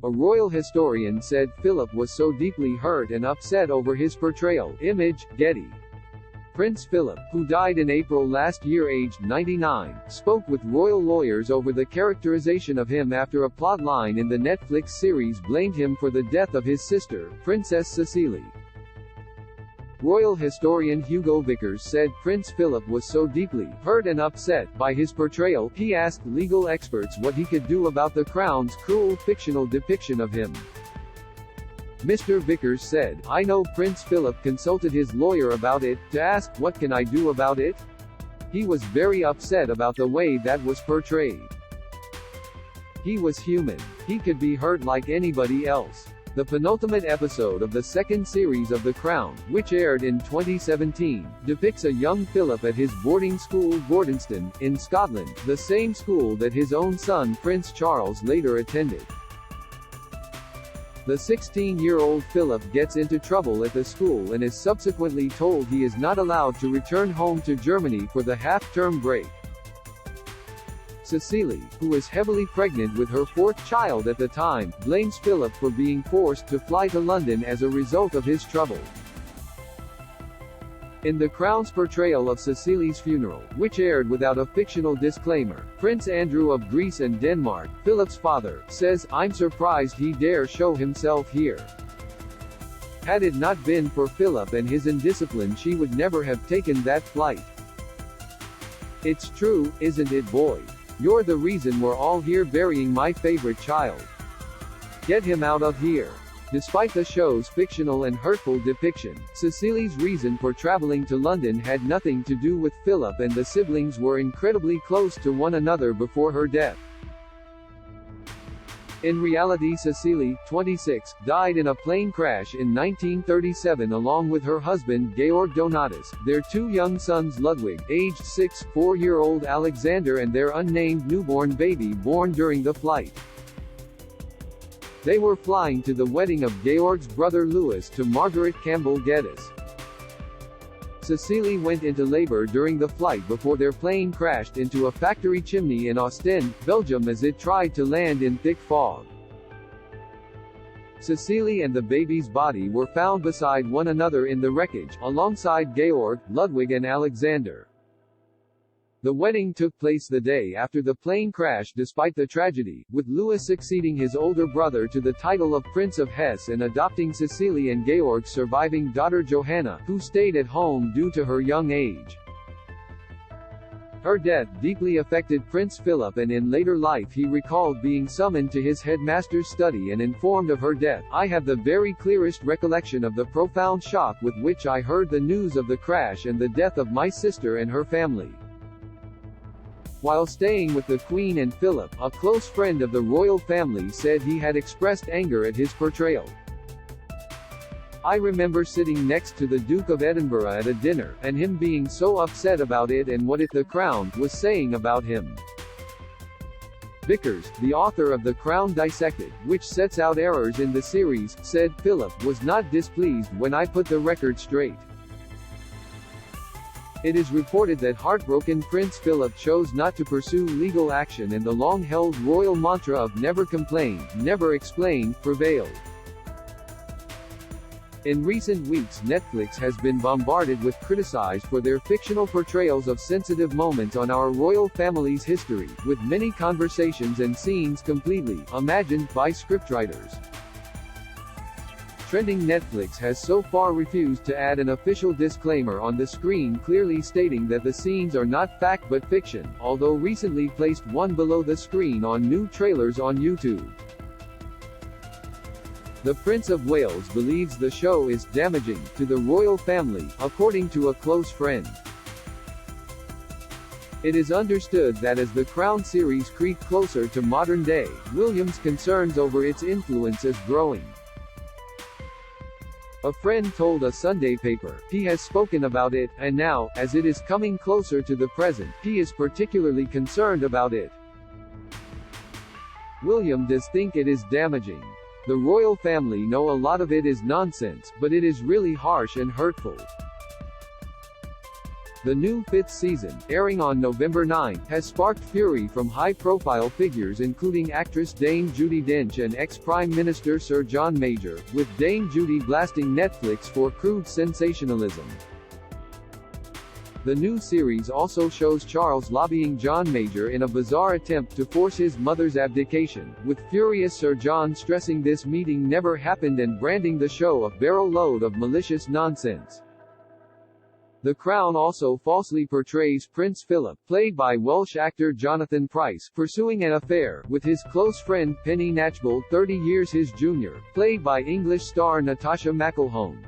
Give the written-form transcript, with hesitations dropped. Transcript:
a royal historian said Philip was so deeply hurt and upset over his portrayal. Image, Getty. Prince Philip, who died in April last year aged 99, spoke with royal lawyers over the characterization of him after a plotline in the Netflix series blamed him for the death of his sister, Princess Cecilie. Royal historian Hugo Vickers said Prince Philip was so deeply hurt and upset by his portrayal, he asked legal experts what he could do about the Crown's cruel fictional depiction of him. Mr Vickers said, "I know Prince Philip consulted his lawyer about it, to ask, what can I do about it? He was very upset about the way that was portrayed. He was human. He could be hurt like anybody else." The penultimate episode of the second series of The Crown, which aired in 2017, depicts a young Philip at his boarding school Gordonston, in Scotland, the same school that his own son Prince Charles later attended. The 16-year-old Philip gets into trouble at the school and is subsequently told he is not allowed to return home to Germany for the half-term break. Cecilie, who is heavily pregnant with her fourth child at the time, blames Philip for being forced to fly to London as a result of his trouble. In The Crown's portrayal of Cecilie's funeral, which aired without a fictional disclaimer, Prince Andrew of Greece and Denmark, Philip's father, says, "I'm surprised he dare show himself here. Had it not been for Philip and his indiscipline, she would never have taken that flight. It's true, isn't it, boy? You're the reason we're all here burying my favorite child. Get him out of here." Despite the show's fictional and hurtful depiction, Cecilie's reason for traveling to London had nothing to do with Philip, and the siblings were incredibly close to one another before her death. In reality, Cecilie, 26, died in a plane crash in 1937 along with her husband Georg Donatus, their two young sons Ludwig, aged 6, 4-year-old Alexander, and their unnamed newborn baby born during the flight. They were flying to the wedding of Georg's brother Louis to Margaret Campbell Geddes. Cecilie went into labor during the flight before their plane crashed into a factory chimney in Ostend, Belgium as it tried to land in thick fog. Cecilie and the baby's body were found beside one another in the wreckage, alongside Georg, Ludwig and Alexander. The wedding took place the day after the plane crash despite the tragedy, with Louis succeeding his older brother to the title of Prince of Hesse and adopting Cecilie and Georg's surviving daughter Johanna, who stayed at home due to her young age. Her death deeply affected Prince Philip, and in later life he recalled being summoned to his headmaster's study and informed of her death. "I have the very clearest recollection of the profound shock with which I heard the news of the crash and the death of my sister and her family." While staying with the Queen and Philip, a close friend of the royal family said he had expressed anger at his portrayal. "I remember sitting next to the Duke of Edinburgh at a dinner, and him being so upset about it and what The Crown was saying about him." Vickers, the author of The Crown Dissected, which sets out errors in the series, said, "Philip was not displeased when I put the record straight. It is reported that heartbroken Prince Philip chose not to pursue legal action, and the long-held royal mantra of never complain, never explain, prevailed." In recent weeks, Netflix has been bombarded with criticized for their fictional portrayals of sensitive moments on our royal family's history, with many conversations and scenes completely imagined by scriptwriters. Trending Netflix has so far refused to add an official disclaimer on the screen clearly stating that the scenes are not fact but fiction, although recently placed one below the screen on new trailers on YouTube. The Prince of Wales believes the show is damaging to the royal family, according to a close friend. It is understood that as the Crown series creeps closer to modern day, William's concerns over its influence is growing. A friend told a Sunday paper, he has spoken about it, and now, as it is coming closer to the present, he is particularly concerned about it. William does think it is damaging. The royal family know a lot of it is nonsense, but it is really harsh and hurtful. The new fifth season, airing on November 9, has sparked fury from high-profile figures including actress Dame Judi Dench and ex-Prime Minister Sir John Major, with Dame Judi blasting Netflix for crude sensationalism. The new series also shows Charles lobbying John Major in a bizarre attempt to force his mother's abdication, with furious Sir John stressing this meeting never happened and branding the show a barrel load of malicious nonsense. The Crown also falsely portrays Prince Philip, played by Welsh actor Jonathan Pryce, pursuing an affair with his close friend Penny Knatchbull, 30 years his junior, played by English star Natasha McElhone.